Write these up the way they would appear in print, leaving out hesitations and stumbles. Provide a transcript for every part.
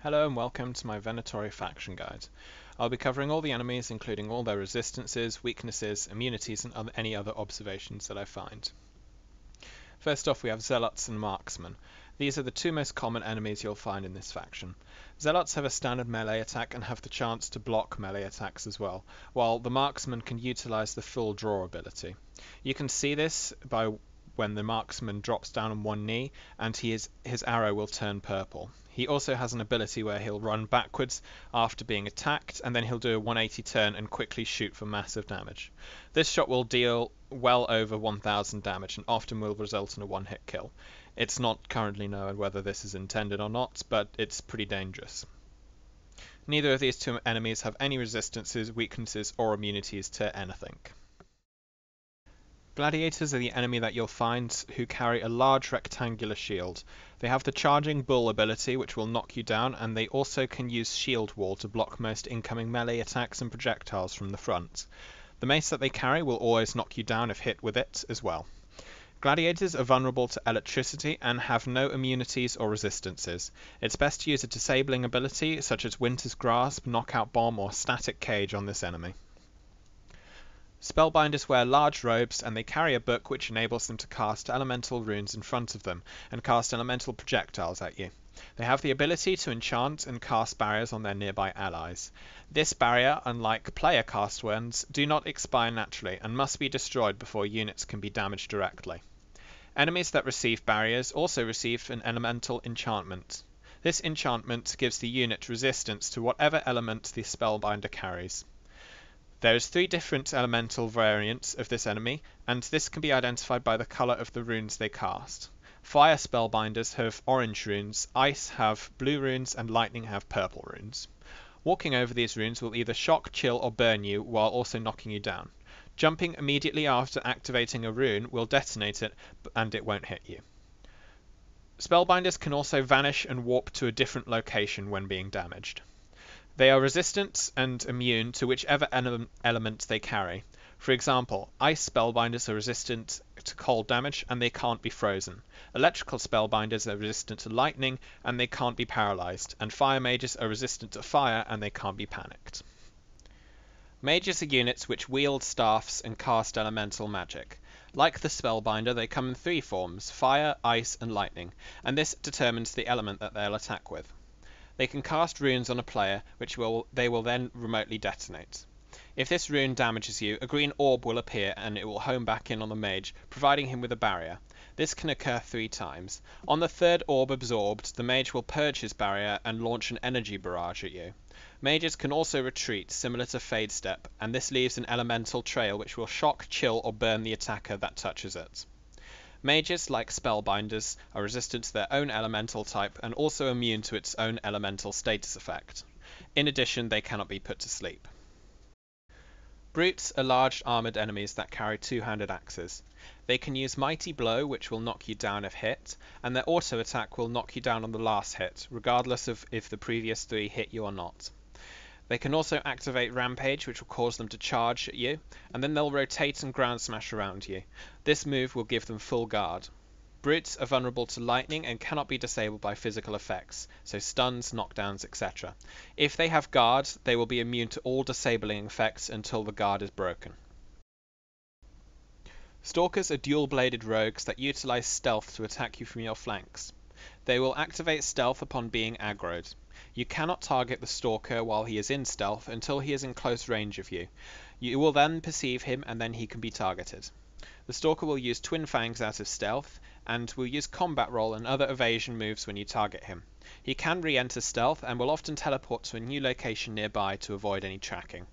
Hello and welcome to my Venatori faction guide. I'll be covering all the enemies, including all their resistances, weaknesses, immunities and any other observations that I find. First off we have Zealots and Marksman. These are the two most common enemies you'll find in this faction. Zealots have a standard melee attack and have the chance to block melee attacks as well, while the Marksman can utilize the full draw ability. You can see this by when the marksman drops down on one knee and his arrow will turn purple. He also has an ability where he'll run backwards after being attacked and then he'll do a 180 turn and quickly shoot for massive damage. This shot will deal well over 1000 damage and often will result in a one-hit kill. It's not currently known whether this is intended or not, but it's pretty dangerous. Neither of these two enemies have any resistances, weaknesses or immunities to anything. Gladiators are the enemy that you'll find who carry a large rectangular shield. They have the Charging Bull ability which will knock you down, and they also can use Shield Wall to block most incoming melee attacks and projectiles from the front. The mace that they carry will always knock you down if hit with it as well. Gladiators are vulnerable to electricity and have no immunities or resistances. It's best to use a disabling ability such as Winter's Grasp, Knockout Bomb or Static Cage on this enemy. Spellbinders wear large robes and they carry a book which enables them to cast elemental runes in front of them and cast elemental projectiles at you. They have the ability to enchant and cast barriers on their nearby allies. This barrier, unlike player cast ones, do not expire naturally and must be destroyed before units can be damaged directly. Enemies that receive barriers also receive an elemental enchantment. This enchantment gives the unit resistance to whatever element the Spellbinder carries. There is 3 different elemental variants of this enemy, and this can be identified by the colour of the runes they cast. Fire Spellbinders have orange runes, Ice have blue runes, and Lightning have purple runes. Walking over these runes will either shock, chill, or burn you while also knocking you down. Jumping immediately after activating a rune will detonate it, and it won't hit you. Spellbinders can also vanish and warp to a different location when being damaged. They are resistant and immune to whichever element they carry. For example, Ice Spellbinders are resistant to cold damage and they can't be frozen. Electrical Spellbinders are resistant to lightning and they can't be paralyzed. And Fire Mages are resistant to fire and they can't be panicked. Mages are units which wield staffs and cast elemental magic. Like the Spellbinder, they come in 3 forms: fire, ice and lightning, and this determines the element that they'll attack with. They can cast runes on a player, which they will then remotely detonate. If this rune damages you, a green orb will appear and it will home back in on the mage, providing him with a barrier. This can occur 3 times. On the 3rd orb absorbed, the mage will purge his barrier and launch an energy barrage at you. Mages can also retreat, similar to Fade Step, and this leaves an elemental trail which will shock, chill or burn the attacker that touches it. Mages, like Spellbinders, are resistant to their own elemental type and also immune to its own elemental status effect. In addition, they cannot be put to sleep. Brutes are large armoured enemies that carry 2-handed axes. They can use Mighty Blow, which will knock you down if hit, and their auto attack will knock you down on the last hit, regardless of if the previous 3 hit you or not. They can also activate Rampage, which will cause them to charge at you, and then they'll rotate and ground smash around you. This move will give them full guard. Brutes are vulnerable to lightning and cannot be disabled by physical effects, so stuns, knockdowns, etc. If they have guard, they will be immune to all disabling effects until the guard is broken. Stalkers are dual-bladed rogues that utilize stealth to attack you from your flanks. They will activate stealth upon being aggroed. You cannot target the Stalker while he is in stealth until he is in close range of you. You will then perceive him and then he can be targeted. The Stalker will use Twin Fangs out of stealth and will use Combat Roll and other evasion moves when you target him. He can re-enter stealth and will often teleport to a new location nearby to avoid any tracking.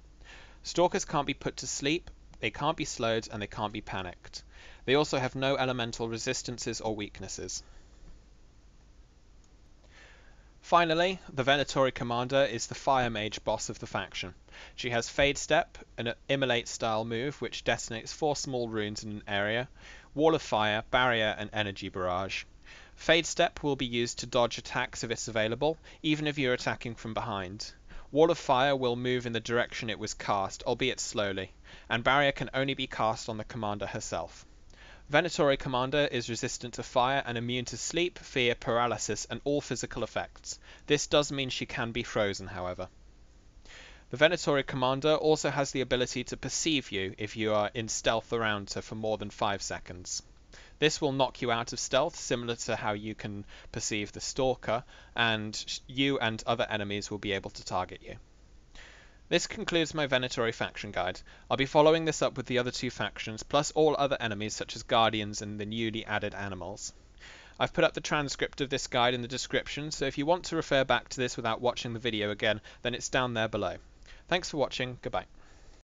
Stalkers can't be put to sleep, they can't be slowed and they can't be panicked. They also have no elemental resistances or weaknesses. Finally, the Venatori Commander is the Fire Mage boss of the faction. She has Fade Step, an Immolate style move which detonates 4 small runes in an area, Wall of Fire, Barrier and Energy Barrage. Fade Step will be used to dodge attacks if it's available, even if you're attacking from behind. Wall of Fire will move in the direction it was cast, albeit slowly, and Barrier can only be cast on the Commander herself. Venatori Commander is resistant to fire and immune to sleep, fear, paralysis, and all physical effects. This does mean she can be frozen, however. The Venatori Commander also has the ability to perceive you if you are in stealth around her for more than 5 seconds. This will knock you out of stealth, similar to how you can perceive the Stalker, and you and other enemies will be able to target you. This concludes my Venatori faction guide. I'll be following this up with the other 2 factions, plus all other enemies such as Guardians and the newly added animals. I've put up the transcript of this guide in the description, so if you want to refer back to this without watching the video again, then it's down there below. Thanks for watching, goodbye.